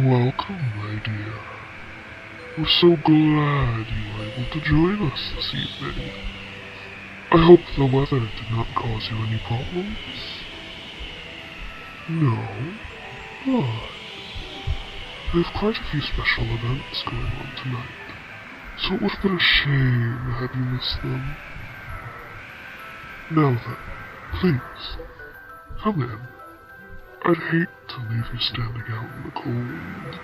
Welcome, my dear. We're so glad you were able to join us this evening. I hope the weather did not cause you any problems. No? Good. We have quite a few special events going on tonight, so it would have been a shame had you missed them. Now then, please, come in. I'd hate to leave you standing out in the cold.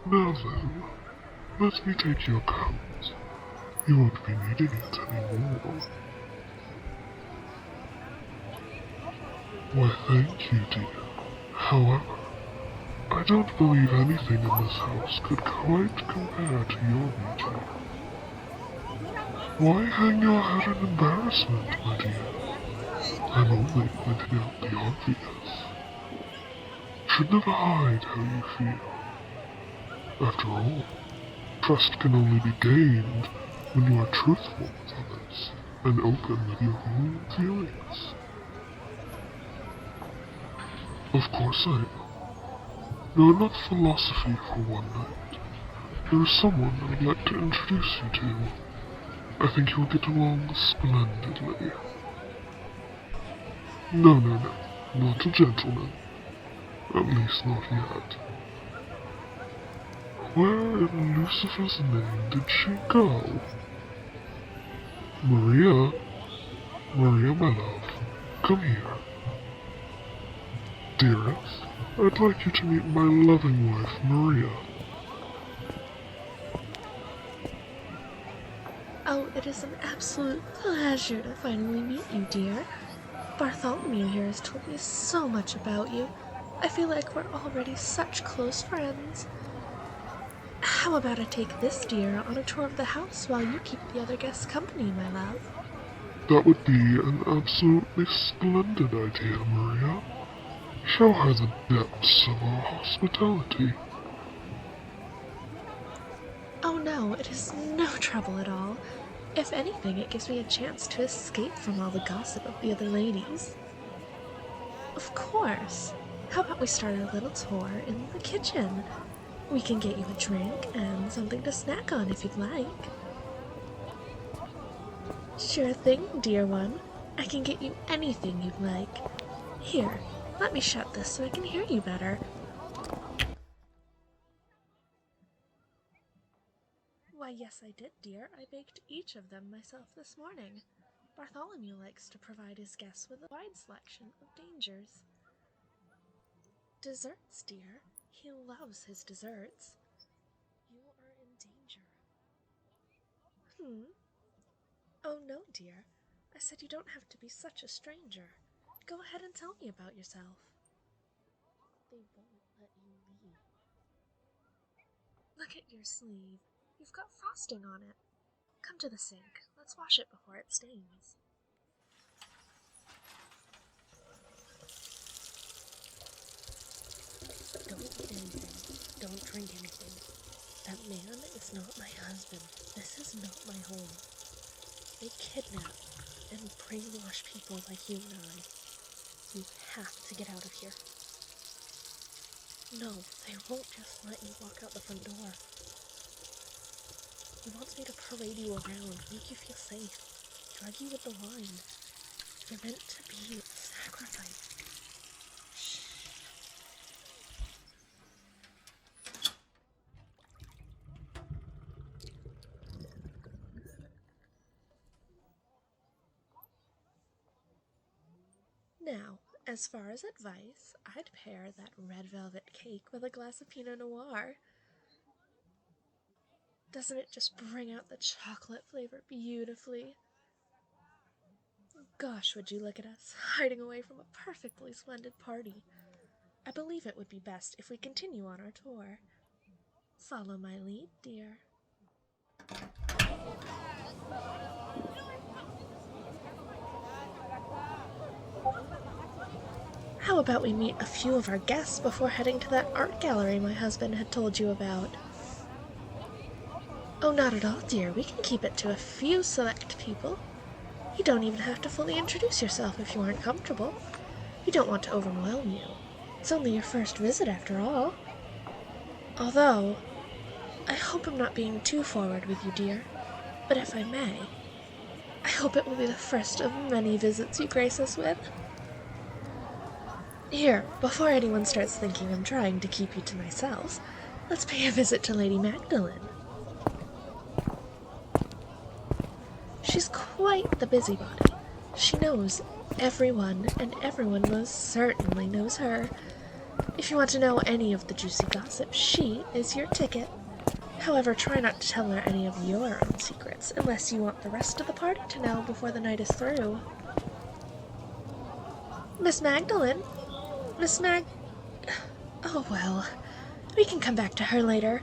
Now then, let me take your coat. You won't be needing it anymore. Why, thank you, dear. However, I don't believe anything in this house could quite compare to your beauty. Why hang your head in embarrassment, my dear? I'm only pointing out the obvious. Should never hide how you feel. After all, trust can only be gained when you are truthful with others and open with your own feelings. Of course I am. No, not philosophy for one night. There is someone I would like to introduce you to. I think you'll get along splendidly. No, not a gentleman. At least not yet. Where in Lucifer's name did she go? Maria, my love, come here. Dearest, I'd like you to meet my loving wife, Maria. Oh, it is an absolute pleasure to finally meet you, dear. Bartholomew here has told me so much about you. I feel like we're already such close friends. How about I take this dear on a tour of the house while you keep the other guests company, my love? That would be an absolutely splendid idea, Maria. Show her the depths of our hospitality. Oh no, it is no trouble at all. If anything, it gives me a chance to escape from all the gossip of the other ladies. Of course. How about we start our little tour in the kitchen? We can get you a drink and something to snack on if you'd like. Sure thing, dear one. I can get you anything you'd like. Here, let me shut this so I can hear you better. Why, yes, I did, dear. I baked each of them myself this morning. Bartholomew likes to provide his guests with a wide selection of dangers. Desserts, dear. He loves his desserts. You are in danger. Oh, no, dear. I said you don't have to be such a stranger. Go ahead and tell me about yourself. They won't let you leave. Look at your sleeve. You've got frosting on it. Come to the sink. Let's wash it before it stains. Don't eat anything. Don't drink anything. That man is not my husband. This is not my home. They kidnap and brainwash people like you and I. You have to get out of here. No, they won't just let you walk out the front door. He wants me to parade you around, make you feel safe, drug you with the wine. You're meant to be a sacrifice. Now, as far as advice, I'd pair that red velvet cake with a glass of Pinot Noir. Doesn't it just bring out the chocolate flavor beautifully? Gosh, would you look at us, hiding away from a perfectly splendid party. I believe it would be best if we continue on our tour. Follow my lead, dear. How about we meet a few of our guests before heading to that art gallery my husband had told you about? Oh, not at all, dear. We can keep it to a few select people. You don't even have to fully introduce yourself if you aren't comfortable. We don't want to overwhelm you. It's only your first visit after all. Although, I hope I'm not being too forward with you, dear, but if I may, I hope it will be the first of many visits you grace us with. Here, before anyone starts thinking I'm trying to keep you to myself, let's pay a visit to Lady Magdalene. She's quite the busybody. She knows everyone, and everyone most certainly knows her. If you want to know any of the juicy gossip, she is your ticket. However, try not to tell her any of your own secrets, unless you want the rest of the party to know before the night is through. Miss Magdalene? Oh well, we can come back to her later.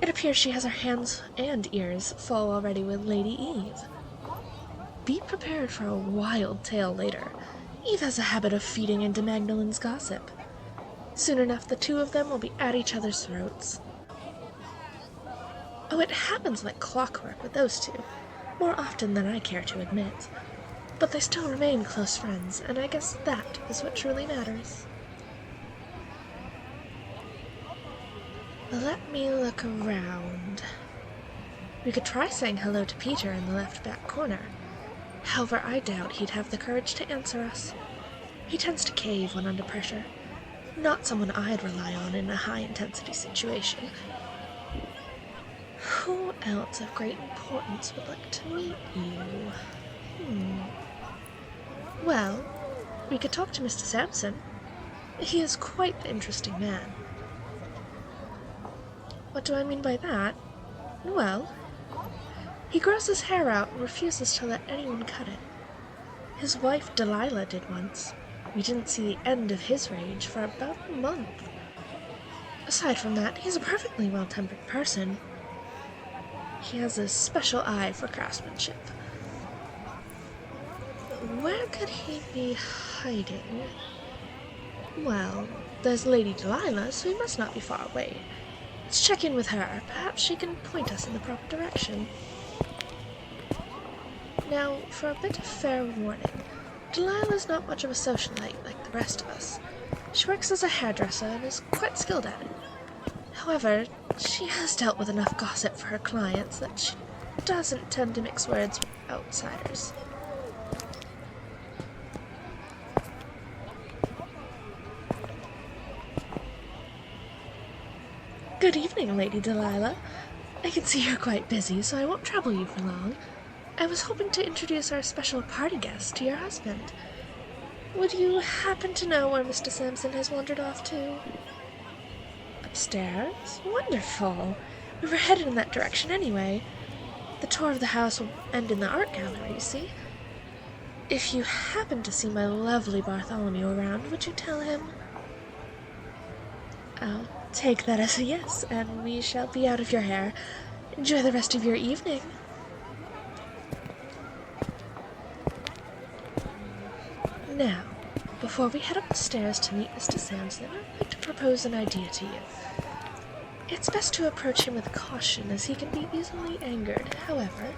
It appears she has her hands and ears full already with Lady Eve. Be prepared for a wild tale later. Eve has a habit of feeding into Magdalene's gossip. Soon enough, the two of them will be at each other's throats. Oh, it happens like clockwork with those two, more often than I care to admit. But they still remain close friends, and I guess that is what truly matters. Let me look around. We could try saying hello to Peter in the left back corner. However, I doubt he'd have the courage to answer us. He tends to cave when under pressure. Not someone I'd rely on in a high-intensity situation. Who else of great importance would like to meet you? Well, we could talk to Mr. Sampson. He is quite the interesting man. What do I mean by that? Well, he grows his hair out and refuses to let anyone cut it. His wife Delilah did once. We didn't see the end of his rage for about a month. Aside from that, he's a perfectly well-tempered person. He has a special eye for craftsmanship. Where could he be hiding? Well, there's Lady Delilah, so he must not be far away. Let's check in with her. Perhaps she can point us in the proper direction. Now, for a bit of fair warning, Delilah's not much of a socialite like the rest of us. She works as a hairdresser and is quite skilled at it. However, she has dealt with enough gossip for her clients that she doesn't tend to mix words with outsiders. Good evening, Lady Delilah. I can see you're quite busy, so I won't trouble you for long. I was hoping to introduce our special party guest to your husband. Would you happen to know where Mr. Sampson has wandered off to? Upstairs? Wonderful. We were headed in that direction anyway. The tour of the house will end in the art gallery, you see. If you happen to see my lovely Bartholomew around, would you tell him? I'll take that as a yes, and we shall be out of your hair. Enjoy the rest of your evening. Now, before we head up the stairs to meet Mr. Sampson, I'd like to propose an idea to you. It's best to approach him with caution, as he can be easily angered. However,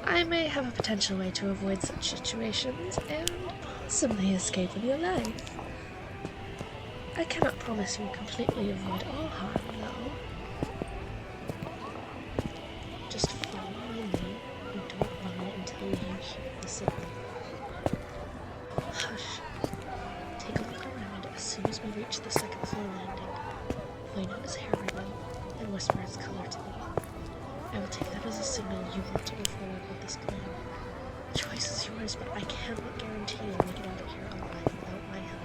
I may have a potential way to avoid such situations, and possibly escape with your life. I cannot promise you completely avoid all harm, though. Just follow my lead and don't run until you hear the signal. Hush. Take a look around as soon as we reach the second floor landing. Point out his hair ribbon and whisper its color to me. I will take that as a signal you want to go forward with this plan. The choice is yours, but I cannot guarantee you'll make it out of here alive without my help.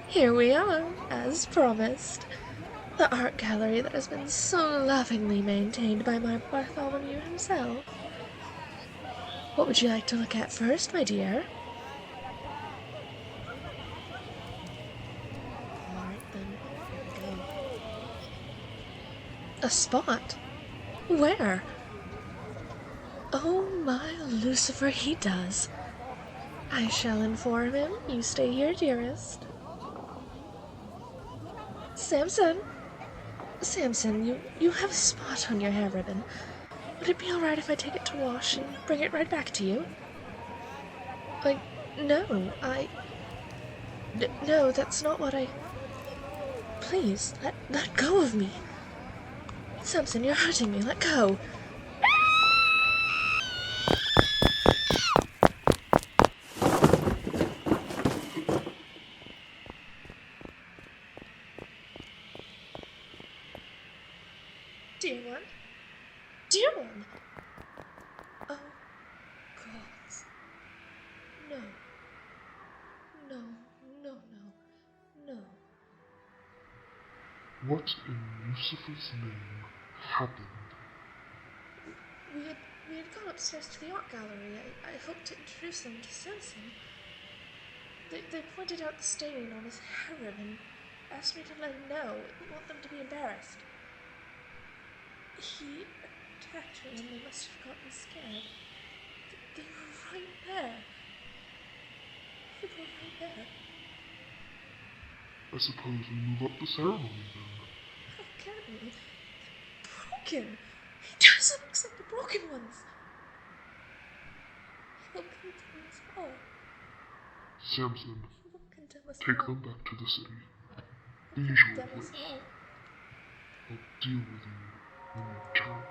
Here we are, as promised. The art gallery that has been so lovingly maintained by my Bartholomew himself. What would you like to look at first, my dear? Alright then, here we go. A spot? Where? Oh my Lucifer, he does. I shall inform him. You stay here, dearest. Samson, you have a spot on your hair ribbon. Would it be alright if I take it to wash and bring it right back to you? No, no, that's not what I... Please, let go of me. Samson, you're hurting me, let go. Dear one? Dear one! Oh, gods. No. No, no, no, no. What in Lucifer's name happened? We had gone upstairs to the art gallery. I hoped to introduce them to Samson. They pointed out the stain on his hair and asked me to let him know. I didn't want them to be embarrassed. He attacked me and they must have gotten scared. They were right there. They were right there. I suppose we move up the ceremony then. How can we? They're broken. He doesn't accept the broken ones. He'll condemn us all. Samson, He will condemn us take all. them back to the city. He'll The usual condemn us place. all. I'll deal with you when you return.